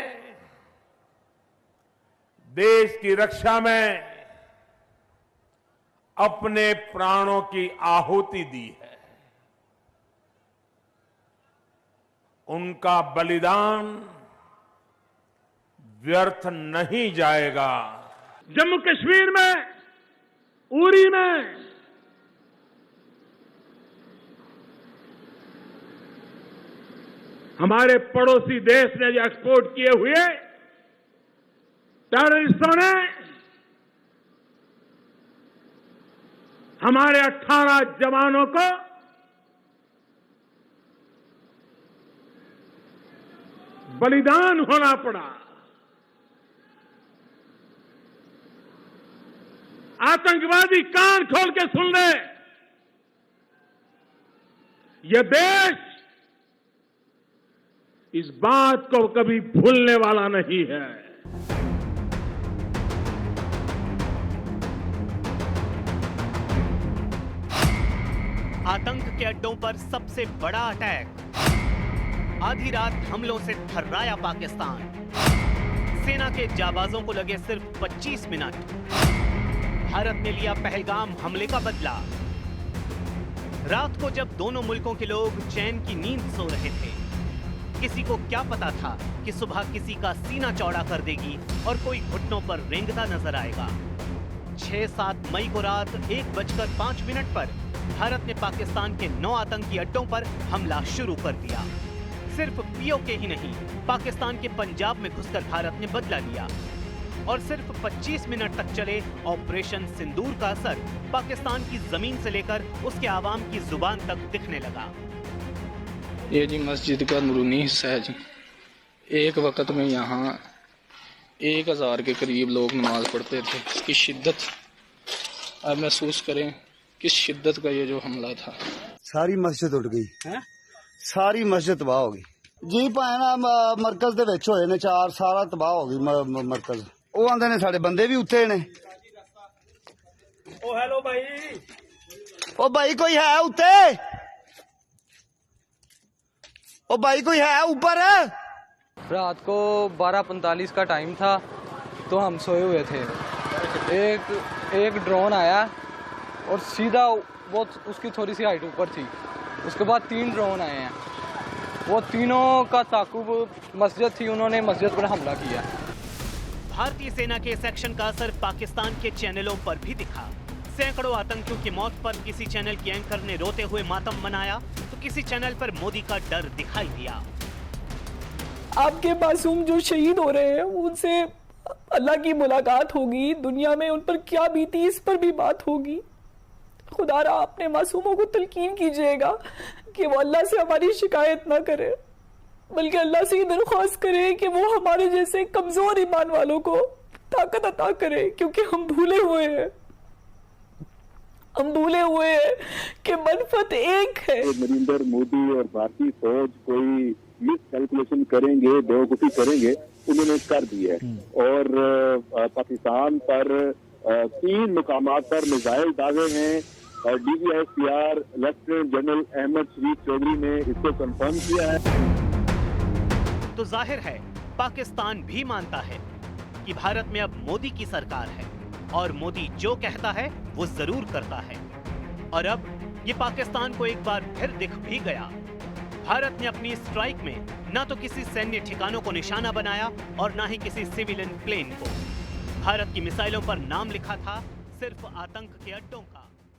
देश की रक्षा में अपने प्राणों की आहुति दी है। उनका बलिदान व्यर्थ नहीं जाएगा। जम्मू कश्मीर में, उरी में हमारे पड़ोसी देश ने जो एक्सपोर्ट किए हुए टेररिस्टों ने हमारे 18 जवानों को बलिदान होना पड़ा। आतंकवादी कान खोल के सुन ले, यह देश इस बात को कभी भूलने वाला नहीं है। आतंक के अड्डों पर सबसे बड़ा अटैक, आधी रात हमलों से थर्राया पाकिस्तान। सेना के जाबाजों को लगे सिर्फ 25 मिनट। भारत ने लिया पहलगाम हमले का बदला। रात को जब दोनों मुल्कों के लोग चैन की नींद सो रहे थे, किसी को क्या पता था कि सुबह किसी का सीना चौड़ा कर देगी और कोई घुटनों पर रेंगता नजर आएगा। 6-7 मई को रात 1:05 पर भारत ने पाकिस्तान के 9 आतंकी अड्डों पर हमला शुरू कर दिया। सिर्फ पीओके ही नहीं, पाकिस्तान के पंजाब में घुसकर भारत ने बदला लिया और सिर्फ 25 मिनट तक चले ऑपरेशन सिंदूर का असर पाकिस्तान की जमीन से लेकर उसके आवाम की जुबान तक दिखने लगा। ये जी मस्जिद का अंदरूनी हिस्सा है जी। एक वक्त में यहाँ 1000 के करीब लोग नमाज पढ़ते थे। इसकी शिद्दत आप महसूस करें किस शिद्दत का ये जो हमला था। सारी मस्जिद उड़ गई है, सारी मस्जिद तबाह हो गई जी। भाना मरकज दे विच होए ने 4, सारा तबाह हो गई मरकज। ਉਹ ਆਂਦੇ ਨੇ ਸਾਡੇ ਬੰਦੇ ਵੀ ਉੱਤੇ ਨੇ। ओ हेलो भाई, ओ भाई कोई है उत्ते? ओ भाई कोई है ऊपर? रात को 12:45 का टाइम था, तो हम सोए हुए थे। एक ड्रोन आया और सीधा वो उसकी थोड़ी सी हाइट ऊपर थी। उसके बाद 3 ड्रोन आए हैं, वो तीनों का ताकुब मस्जिद थी, उन्होंने मस्जिद पर हमला किया। भारतीय सेना के इस एक्शन का असर पाकिस्तान के चैनलों पर भी दिखा। सैकड़ों आतंकियों की मौत पर किसी चैनल की एंकर ने रोते हुए मातम मनाया, तो किसी चैनल पर मोदी का डर दिखाई दिया। आपके मासूम जो शहीद हो रहे हैं उनसे अल्लाह की मुलाकात होगी, दुनिया में उन पर क्या बीती इस पर भी बात होगी। खुदारा अपने मासूमों को तलकीन कीजिएगा कि वो अल्लाह से हमारी शिकायत ना करे, बल्कि अल्लाह से ये दरख्वास्त करे कि वो हमारे जैसे कमजोर ईमान वालों को ताकत अता करे, क्योंकि हम भूले हुए हैं कि मनफत एक है। नरेंद्र मोदी और भारतीय फौज कोई मिस कैलकुलेशन करेंगे, बेवकूफ़ी करेंगे, उन्होंने कर दी है। और पाकिस्तान पर 3 मुकामात पर मिसाइल दागे हैं। DGICR लेफ्टिनेंट जनरल अहमद शरीफ चौधरी ने इसको कंफर्म किया है। तो जाहिर है पाकिस्तान भी मानता है कि भारत में अब मोदी की सरकार है और मोदी जो कहता है वो जरूर करता है। और अब ये पाकिस्तान को एक बार फिर दिख भी गया। भारत ने अपनी स्ट्राइक में ना तो किसी सैन्य ठिकानों को निशाना बनाया और ना ही किसी सिविलियन प्लेन को। भारत की मिसाइलों पर नाम लिखा था सिर्फ आतंक के अड्डों का।